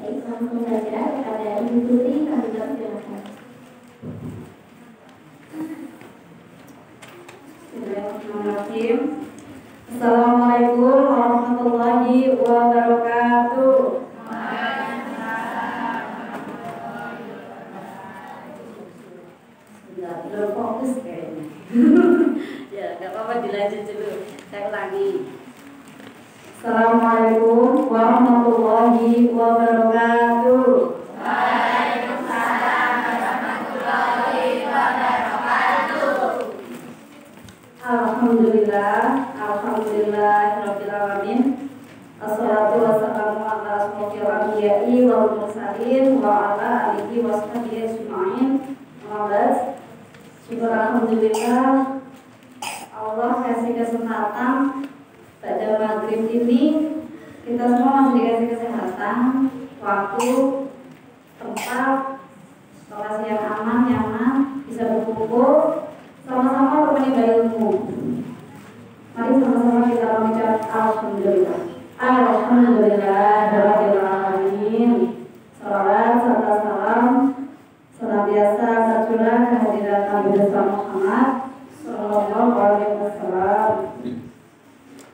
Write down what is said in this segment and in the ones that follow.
Baik, langsung saja kepada Ibu Putri kami persilakan. Bismillahirrahmanirrahim. Assalamualaikum warahmatullahi wabarakatuh. Belum fokus kayaknya. Ya, nggak apa-apa, dilanjut dulu. Saya ulangi. Assalamualaikum warahmatullahi wabarakatuh. Waalaikumsalam warahmatullahi wabarakatuh. Alhamdulillahirabbil alamin. Assalatu wassalamu ala asyrofil anbiya'i wal mursalin wa ala alihi washabihi ajma'in. Syukur alhamdulillah Allah kasih kesempatan pada maghrib ini kita semua masih dikasih kesehatan, waktu, tempat, lokasi yang aman, nyaman, bisa berkumpul sama-sama bermenimba ilmu. Mari sama-sama kita mengucap alhamdulillah. Alhamdulillahirabbil alamin. Salawat serta salam senantiasa tercurah kehadiran Nabi besar Muhammad sallallahu alaihi wasallam.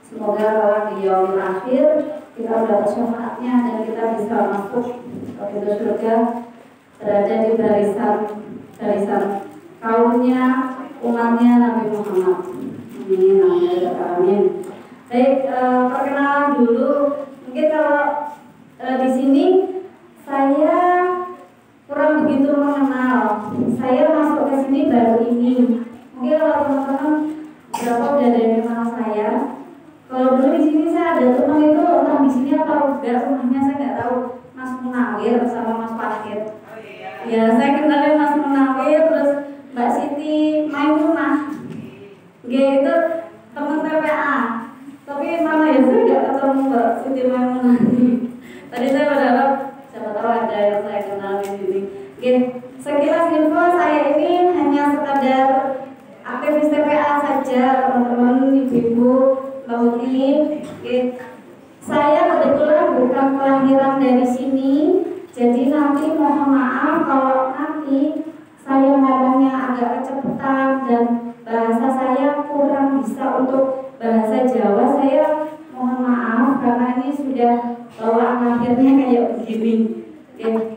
Semoga kelak di yaumil akhir kita mendapat syafaatnya dan kita bisa masuk ke pintu surga, berada di barisan kaumnya, umatnya Nabi Muhammad. Amin, amin, amin. Baik, perkenalan dulu. Mungkin kalau di sini saya kurang begitu mengenal. Saya masuk ke sini baru ini. Mungkin kalau teman-teman berapa udah ada yang kenal saya. Kalau dulu di sini saya ada teman itu entah di sini atau enggak rumahnya saya nggak tahu. Mas Munawir sama Mas Fahid. Ya, saya kenalin Mas Munawir, terus Mbak Siti Maimunah. Itu teman TPA. Tapi malah ya saya nggak ketemu Mbak Siti Maimunah. Tadi saya berharap siapa tahu ada yang saya kenal di sini. Sekilas info, saya ini hanya sekadar aktivis TPA saja, teman-teman, ibu-ibu, Mbak Uti. Saya kebetulan bukan kelahiran dari sini, jadi nanti mohon maaf kalau nanti saya ngomongnya agak kecepatan dan bahasa saya kurang bisa untuk bahasa Jawa. Saya mohon maaf karena ini sudah bawaan akhirnya kayak begini.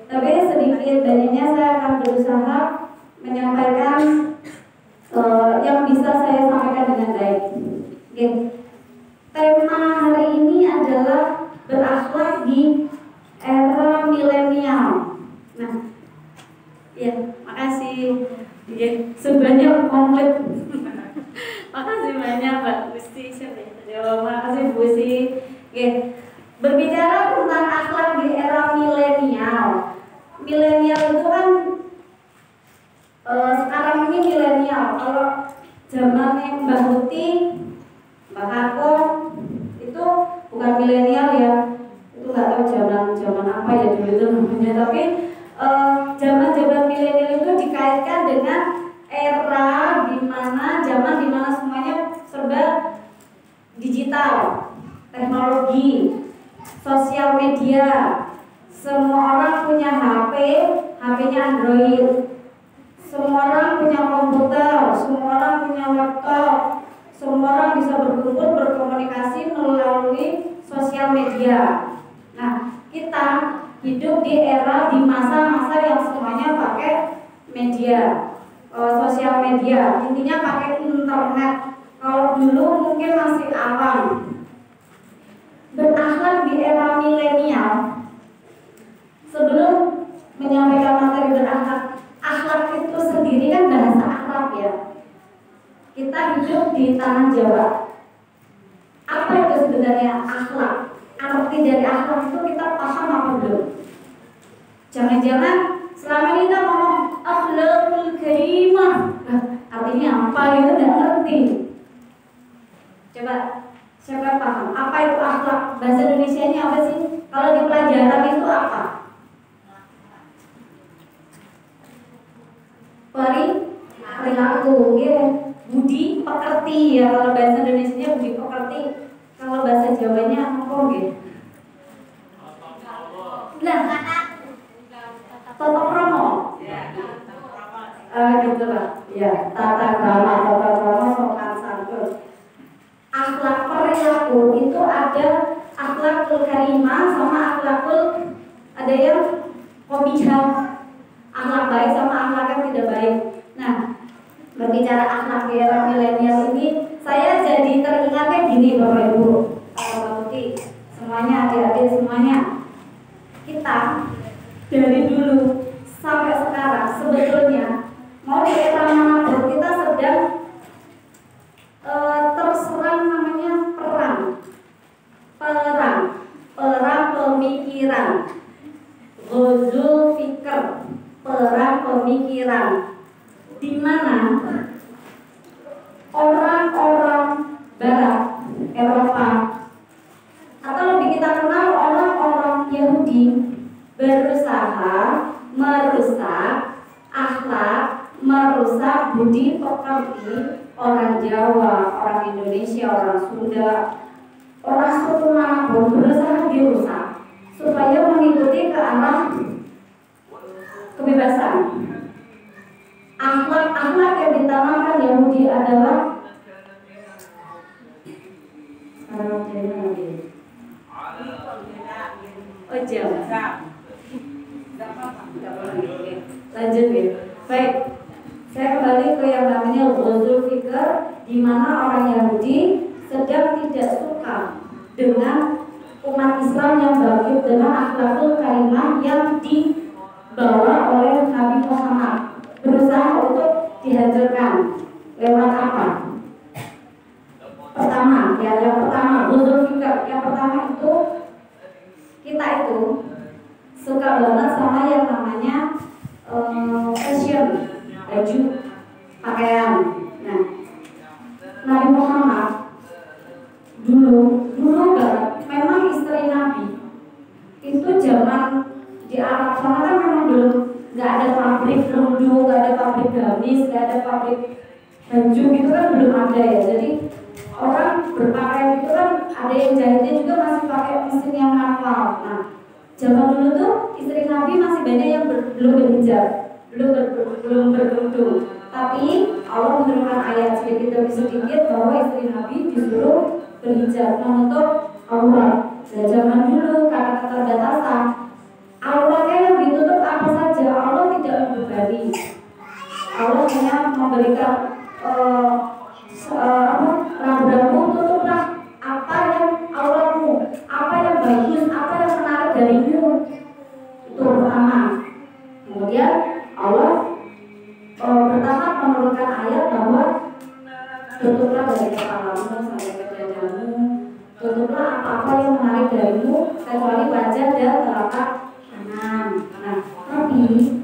Tapi sedikit banyaknya saya akan berusaha menyampaikan yang bisa saya sampaikan dengan baik. Tema hari ini adalah berakhlak di era milenial. Nah, ya, makasih. Sebanyak komplit. Makasih banyak Mbak Gusti. Makasih Bu Gusti. Berbicara tentang akhlak di era milenial. Milenial itu kan sekarang ini milenial. Kalau zamannya Mbak Huti, Mbak Kako itu bukan milenial ya. Itu nggak tahu zaman apa ya dulu itu namanya. Tapi zaman milenial itu dikaitkan dengan era zaman di mana semuanya serba digital, teknologi, sosial media. Semua orang punya HP-nya Android. Semua orang punya komputer, semua orang punya laptop. Semua orang bisa berkumpul, berkomunikasi melalui sosial media. Nah, kita hidup di era, di masa-masa yang semuanya pakai media, sosial media. Intinya pakai internet. Kalau dulu mungkin masih awam. Berakhlak di era milenial. Sebelum menyampaikan materi berakhlak, akhlak itu sendiri kan bahasa Arab ya. Kita hidup di tanah Jawa. Apa itu sebenarnya akhlak? Arti dari akhlak itu kita paham apa belum? Jangan-jangan selama ini kita ngomong akhlakul karimah. Artinya apa itu nggak ngerti. Coba siapa paham? Apa itu akhlak? Bahasa Indonesia ini apa sih? Kalau di pelajaran itu apa? Perilaku, budi pekerti ya. Kalau bahasa Indonesia budi pekerti. Kalau bahasa Jawanya apa gitu? Nah, Toto Kromo. Gitu lah. Ya, tata krama, tata krama, sopan santun. Akhlak perilaku itu ada akhlakul karimah sama akhlakul ada yang qobihah. Akhlak baik sama akhlak yang tidak baik. Nah, berbicara akhlak di era milenial ini, saya jadi teringatnya gini Bapak Ibu, Mbak Tuti, semuanya, adik-adik semuanya. Kita dari dulu sampai sekarang sebetulnya mau di era manapun kita sedang terserang namanya perang pemikiran, ghazul fikr, perang pemikiran, di mana orang-orang Barat, Eropa, atau lebih kita kenal orang-orang Yahudi berusaha merusak akhlak, merusak budi pekerti orang Jawa, orang Indonesia, orang Sunda, orang suku manapun berusaha dirusak supaya mengikuti ke arah kebebasan. Akhlak yang ditanamkan Yahudi adalah lanjut ya. Baik, saya kembali ke yang namanya ghazul fikr, di mana orang Yahudi sedang tidak suka dengan umat Islam yang bangkit dengan akhlakul karimah yang dibawa oleh Nabi Muhammad, berusaha untuk dihancurkan. Lewat apa? Pertama, ya yang pertama ghazul fikr. Yang pertama itu kita itu suka banget sama yang namanya fashion, baju, pakaian. Nah, Nabi Muhammad dulu banget, memang istri Nabi itu zaman di Arab sana kan memang belum, nggak ada pabrik kerudung, nggak ada pabrik gamis, nggak ada pabrik baju gitu kan, belum ada ya. Jadi orang berpakaian itu kan ada yang jahitnya juga masih pakai mesin yang manual. Nah, zaman dulu tuh istri Nabi masih banyak yang belum berhijab, belum berkerudung. Tapi Allah menurunkan ayat sedikit demi sedikit bahwa istri Nabi disuruh berhijab menutup aurat. Dan zaman dulu karena keterbatasan auratnya yang ditutup apa saja, Allah tidak membebani. Allah hanya memberikan ragu-ragu, tutuplah apa yang auratmu, apa yang bagus, apa yang menarik darimu. Itu pertama. Kemudian Allah bertahap menurunkan ayat bahwa tutuplah dari kepalamu sampai ke dadamu, tutuplah apa-apa yang menarik darimu kecuali wajah dan telapak tangan. Nah, tapi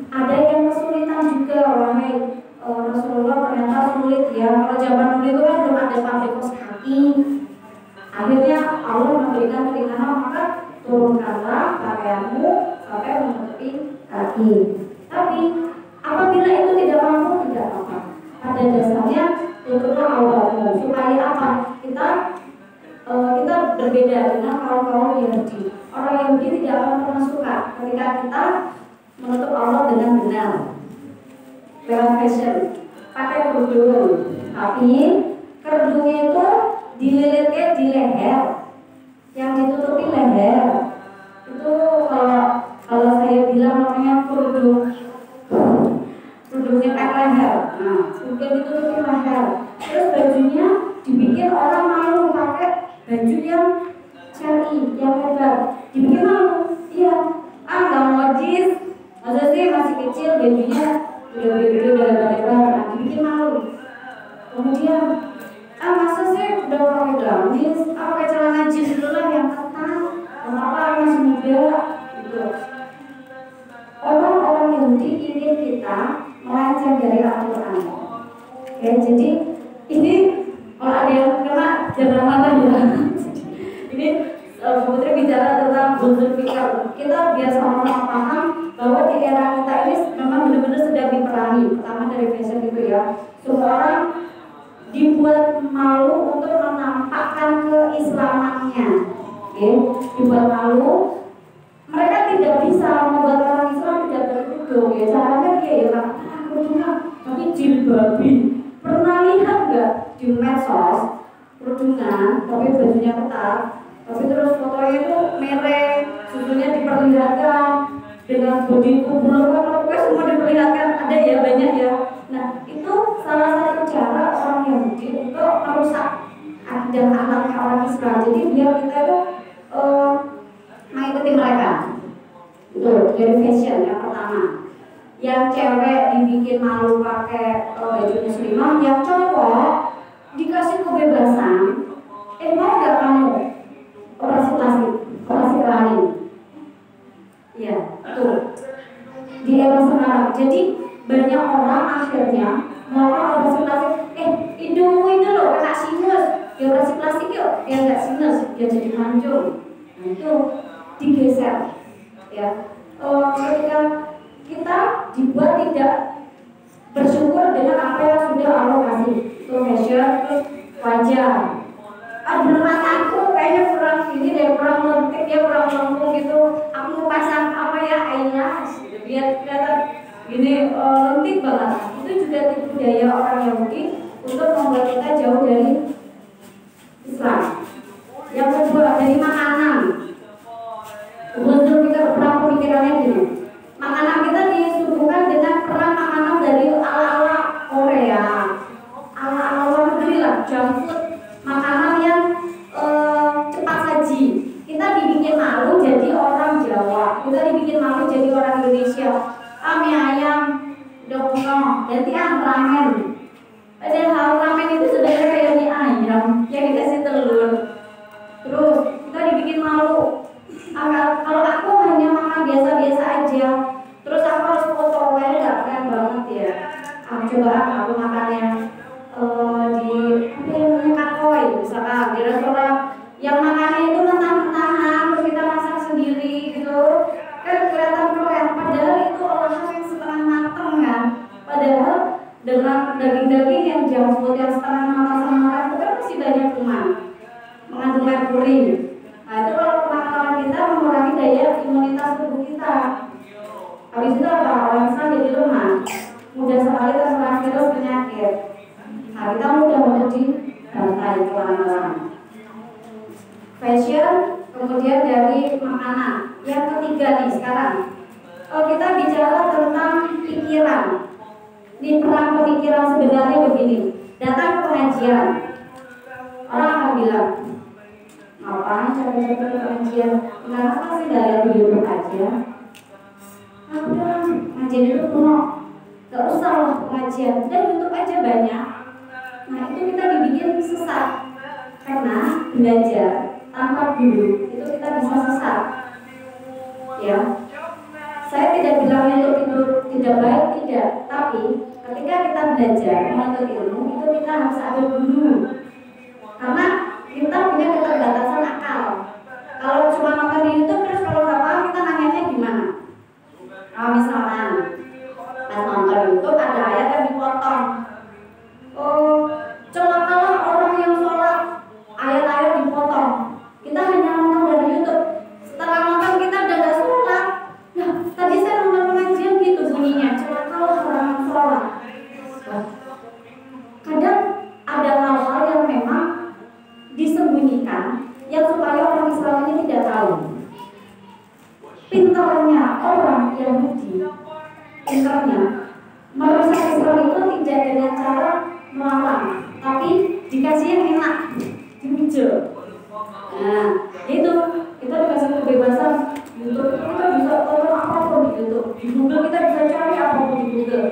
ada yang kesulitan juga, wahai Rasulullah, ternyata sulit ya. Kalau zaman dulu itu kan belum ada pabrik kaos kaki. Akhirnya Allah memberikan keringanan, maka turunkanlah pakaianmu sampai menutupi kaki. Tapi apabila itu tidak mampu, tidak apa-apa. Pada dasarnya tutuplah auratmu supaya apa? Kita berbeda dengan kaum Yahudi. Orang Yahudi tidak akan pernah suka ketika kita menutup aurat dengan benar. Lewat fashion, pakai kerudung, tapi kerudungnya itu dililitnya di leher, yang ditutupi leher. Itu kalau saya bilang namanya kerudungnya pakai leher. Nah, sudah ditutupi leher. Terus bajunya dibikin orang malu pakai baju yang syar'i, yang lebar. Dibikin malu, iya. Nggak modis, masa sih masih kecil bajunya udah gede, udah lebar-lebar, dibikin malu. Kemudian masa sih udah pakai gamis, pakai celana jeans dulu lah yang ketat, kenapa masih muda gitu. Orang-orang Yahudi ingin kita melenceng dari Al-Quran. Oke, jadi ini kalau ada yang kena jangan marah ya. Ini Putri bicara tentang ghazul fikr. Kita biar sama-sama paham bahwa di era kita ini memang benar-benar sedang diperangi. Pertama dari fashion itu ya, semua orang dibuat malu untuk menampakkan keislamannya. Oke, dibuat malu. Mereka tidak dong ya, caranya kayak ya kerudungan, tapi jilbabi. Pernah lihat nggak di medsos kerudungan, tapi bajunya ketat, tapi terus fotonya itu merek, susunya diperlihatkan dengan body tubuh lengkap, semua diperlihatkan, ada ya banyak ya. Nah itu salah satu cara orang Yahudi untuk merusak dan akhlaknya orang Islam. Jadi biar kita itu mengikuti mereka. Itu dari fashion yang pertama. Yang cewek dibikin malu pakai baju muslimah, yang cowok dikasih kebebasan. Mau nggak kamu operasi plastik, operasi kelamin? Ya, tuh di era sekarang. Jadi banyak orang akhirnya melakukan operasi plastik. Hidungmu itu loh kena sinus, ya operasi plastik yuk, ya nggak sinus, ya jadi mancung. Nah itu digeser. Ya, ketika kita dibuat tidak bersyukur dengan apa yang sudah Allah kasih. Itu fashion, terus wajah. Bener mataku kayaknya kurang ini deh, kurang lentik ya, kurang lengkung gitu. Aku mau pasang apa ya, eyelash gitu, biar kelihatan gini lentik banget. Itu juga tipu daya orang Yahudi untuk membuat kita jauh dari Islam. Yang kedua dari makanan. Untuk kita perang pemikirannya gini. Makanan kita disuguhkan dengan perang makanan dari ala-ala Korea, ala-ala luar negeri lah, junk food. Makanan yang cepat saji. Kita dibikin malu jadi orang Jawa, kita dibikin malu jadi orang Indonesia. Mie ayam, dokno, gantian ramen. Padahal ramen itu sebenarnya kayak mie ayam yang dikasih telur. Terus kita dibikin malu. Kalau aku hanya makan biasa-biasa aja, terus aku harus foto, nggak keren banget ya. Coba aku makannya di apa namanya kakoi, misalkan di restoran yang makannya itu mentah-mentahan, terus kita masak sendiri gitu, kan kelihatan keren. Padahal itu olahan yang setengah matang kan. Padahal dengan daging-daging yang junk food yang setengah matang itu kan masih banyak kuman, mengandung merkuri. Nah itu kalau kemakan kita mengurangi daya imunitas tubuh kita. Habis itu apa? Orang Islam jadi lemah, mudah sekali terserang virus penyakit. Nah kita mudah untuk dibantai pelan-pelan. Fashion, kemudian dari makanan. Yang ketiga nih sekarang, kita bicara tentang pikiran. Ini perang pemikiran sebenarnya begini. Datang ke pengajian, orang akan bilang, ngapain capek-capek ke pengajian? Kenapa sih nggak lihat di YouTube aja? Udah, pengajian itu kuno, gak usah lah pengajian, dan YouTube aja banyak. Nah itu kita dibikin sesat, karena belajar tanpa guru itu kita bisa sesat. Ya, saya tidak bilang YouTube itu tidak baik, tidak. Tapi ketika kita belajar menuntut ilmu itu kita harus ada guru, karena kita punya keterbatasan akal. Kalau cuma nonton di YouTube terus kalau nggak paham kita nanyanya gimana? Kalau misalkan pas nonton YouTube ada ayat yang dipotong, celakalah orang yang sholat, ayat-ayat dipotong. Kita hanya nonton dari YouTube. Setelah nonton kita udah nggak sholat. Nah tadi saya nonton pengajian gitu bunyinya, celakalah orang yang sholat. Kadang ada hal-hal yang memang disembunyikan yang supaya orang Islam ini tidak tahu. Pintarnya orang Yahudi, pintarnya merusak Islam itu tidak dengan cara melarang, tapi dikasih yang enak, dibujuk. Nah itu kita dikasih kebebasan YouTube, kita bisa tonton apapun di YouTube, di Google kita bisa cari apapun di Google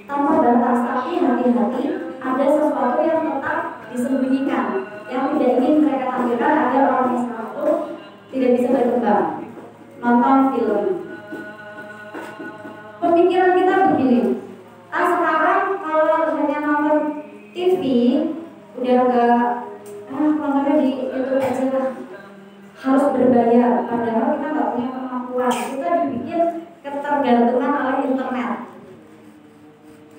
tanpa batas. Tapi hati-hati, ada sesuatu yang tetap disembunyikan yang tidak ingin mereka tampilkan agar orang Islam itu tidak bisa berkembang. Nonton film. Pemikiran kita begini. Sekarang kalau hanya nonton TV udah enggak nontonnya di YouTube aja lah. Harus berbayar. Padahal kita nggak punya kemampuan. Kita dibikin ketergantungan oleh internet.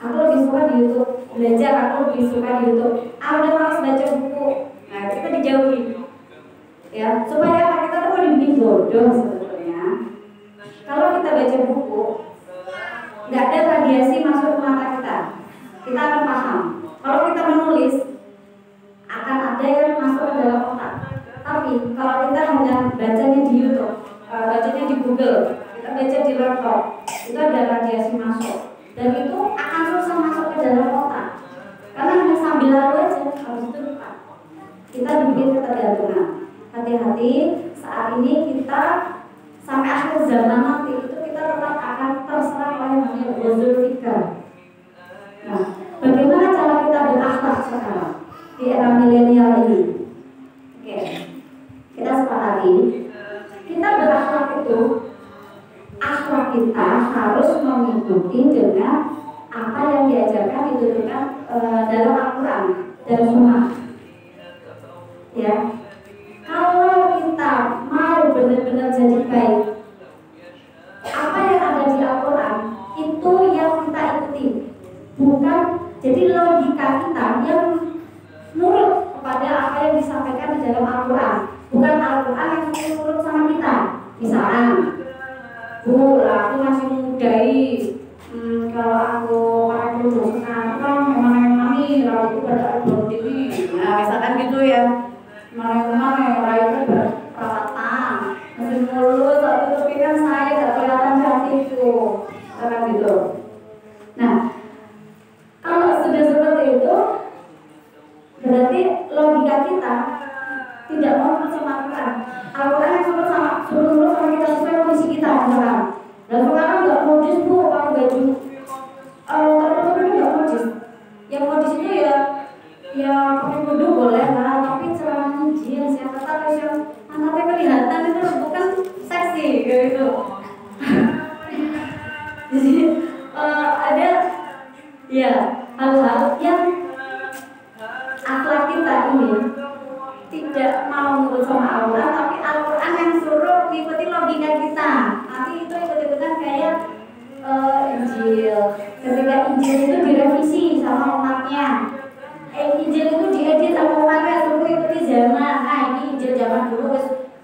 Aku lebih suka di YouTube belajar. Aku lebih suka di YouTube. Udah harus baca buku. Nah kita dijauhi. Ya supaya kita tuh dibikin bodoh sebetulnya. Kalau kita baca buku radiasi masuk ke mata kita akan paham. Kalau kita menulis, akan ada yang masuk ke dalam otak. Tapi kalau kita hanya bacanya di YouTube, bacanya di Google, kita baca di laptop, itu ada radiasi masuk, dan itu akan susah masuk ke dalam otak. Karena hanya sambil lalu aja, habis itu lupa. Kita dibikin ketergantungan. Hati-hati, saat ini kita sampai akhir zaman nanti itu kita tetap akan terserang oleh namanya uzur fikr. Nah, bagaimana cara kita berakhlak sekarang di era milenial ini? Oke, kita sepakati. Kita berakhlak itu, akhlak kita harus mengikuti dengan apa yang diajarkan dituturkan dalam Al-Quran dan Sunnah. Ya, kalau kita mau benar-benar jadi baik, apa yang ada di Al-Quran itu yang kita ikuti, bukan jadi logika kita yang nurut kepada apa yang disampaikan di dalam Al-Quran, bukan Al-Quran yang nurut sama kita. Misalnya, Bu, aku masih muda, kalau aku pakai kerudung sekarang memang nih rambutku berbau tinggi. Nah, misalkan gitu ya. Mana itu berperawatan, masih mulus, tapi kan saya gak kelihatan cantikku, kan gitu. Nah, kalau sudah seperti itu, berarti logika kita tidak mau sama Al-Quran. Al-Quran yang suruh sama kita sesuai kondisi kita sekarang. Dan sekarang nggak modis Bu, pakai baju tertutup itu nggak modis. Yang modis itu ya pakai kerudung boleh lah, tapi celananya jeans yang ketat yang pantatnya kelihatan itu bukan seksi gitu. Jadi ada ya hal-hal yang akhlak kita ini tidak mau nurut sama Al-Quran, tapi Al-Quran yang suruh mengikuti logika kita. Nanti itu ikut-ikutan kayak Injil. Ketika Injil itu direvisi sama umatnya, Injil itu diedit sama umatnya, suruh ikuti zaman. Nah, ini Injil zaman dulu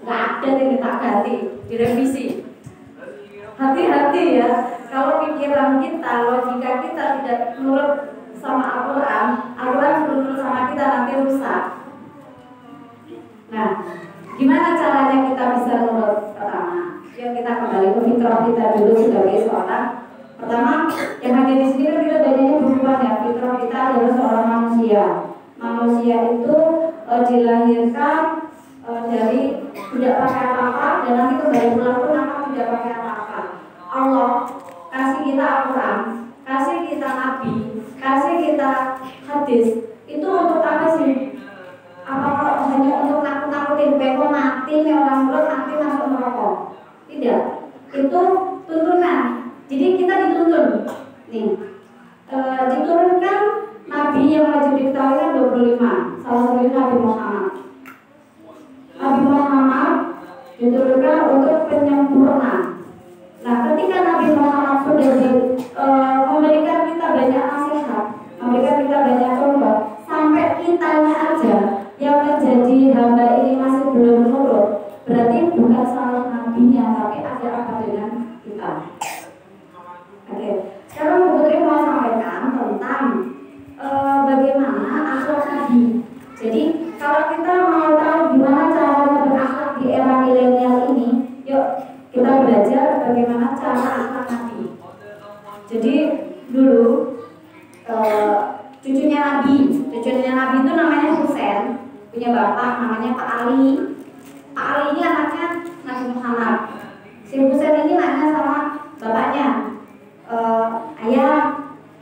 nggak ada yang kita ganti, direvisi. Hati-hati ya, kalau pikiran kita, logika kita tidak nurut sama Al-Quran, Al-Quran suruh nurut sama kita, nanti rusak. Nah, gimana caranya kita bisa nurut? Pertama, yuk kita kembali ke fitrah kita dulu sebagai seorang. Pertama, yang hadir di sini kan kita banyaknya berubah ya. Fitrah kita adalah seorang manusia. Manusia itu dilahirkan dari tidak pakai apa-apa, dan nanti kembali pulang pun akan tidak pakai apa-apa. Allah kasih kita Al-Quran, kasih kita Nabi, kasih kita hadis. Itu untuk apa sih? Apakah hanya untuk nakut-nakutin beko mati nih orang mulut nanti masuk neraka? Tidak, itu tuntunan. Jadi kita dituntun nih, diturunkan Nabi yang wajib diketahui kan 25. Salah satunya Nabi Muhammad. Nabi Muhammad diturunkan untuk penyempurna. Nah, ketika Nabi Muhammad sudah memberikan kita banyak nasihat, memberikan kita banyak contoh, sampai kitanya aja yang menjadi hamba ini masih belum nurut, berarti bukan salah nabinya, tapi ada apa dengan kita. Oke, sekarang Bu Putri mau sampaikan tentang bagaimana akhlak Nabi. Jadi kalau kita mau tahu gimana caranya berakhlak di era milenial ini, yuk kita belajar bagaimana cara akhlak Nabi. Jadi dulu cucunya Nabi itu namanya Husain, punya bapak namanya Pak Ali. Pak Ali ini anaknya Nabi Muhammad. Si Husain ini nanya sama bapaknya, ayah,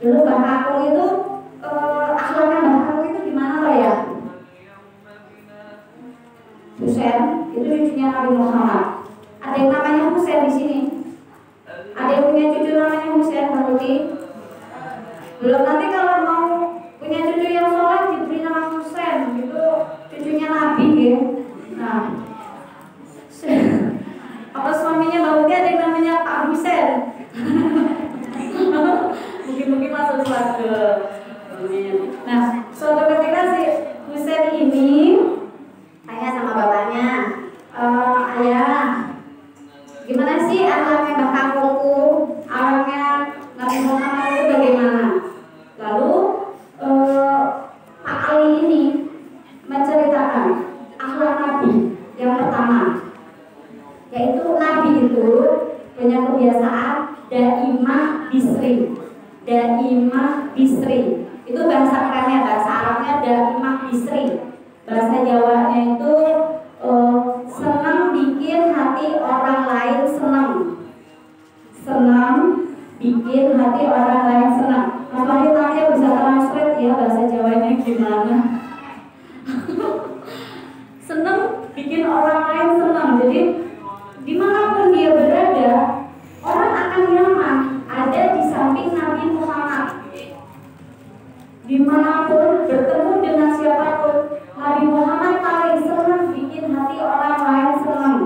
dulu bapak aku itu akhlaknya bapak aku itu gimana loh ya? Husain itu cucunya Nabi Muhammad. Ada yang namanya Husain di sini. Ada yang punya cucu namanya Husain berarti belum. Nanti kalau mau punya cucu yang soleh diberi nama Husain, itu cucunya Nabi ya. Nah, apa suaminya Mbak Uti ada yang namanya Pak Husain. Mungkin masuk surga. Nah, suatu ketika si Husain ini tanya sama bapaknya, ayah, gimana sih anaknya Mbak Kakungku, anaknya Nabi Muhammad itu punya kebiasaan daimah bisri. Daimah bisri. Itu bahasa kerennya, bahasa Arabnya daimah bisri. Bahasa Jawanya itu senang bikin hati orang lain senang. Senang bikin hati orang lain senang. Mas Fahri nanti bisa translate ya bahasa Jawanya gimana. Senang bikin orang lain senang. Jadi dimanapun dia berada, orang akan nyaman ada di samping Nabi Muhammad. Dimanapun bertemu dengan siapapun, Nabi Muhammad paling senang bikin hati orang lain senang.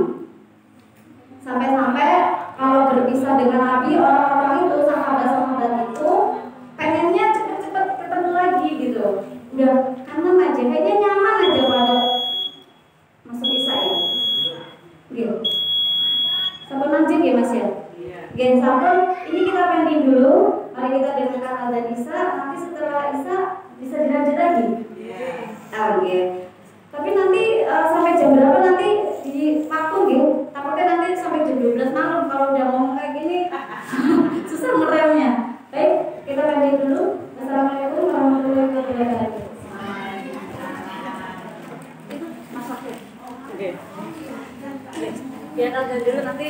Sampai-sampai kalau berpisah dengan Nabi, orang-orang itu, sahabat-sahabat itu pengennya cepet-cepet ketemu lagi gitu. Udah kangen aja, kayaknya nyaman aja pada masuk Isya ya. Gitu. Sampun lanjut ya Mas ya. Gen sampun, ini kita pending dulu. Mari kita dengarkan azan Isya. Nanti setelah Isya bisa dilanjut lagi. Oke. Tapi nanti sampai jam berapa nanti di waktu gitu. Takutnya nanti sampai jam 12 malam kalau udah ngomong kayak gini susah meremnya. Baik, kita pending dulu. Assalamualaikum warahmatullahi wabarakatuh. Itu masaknya. Oke. Biar azan dulu nanti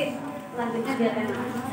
lanjutnya biar enak.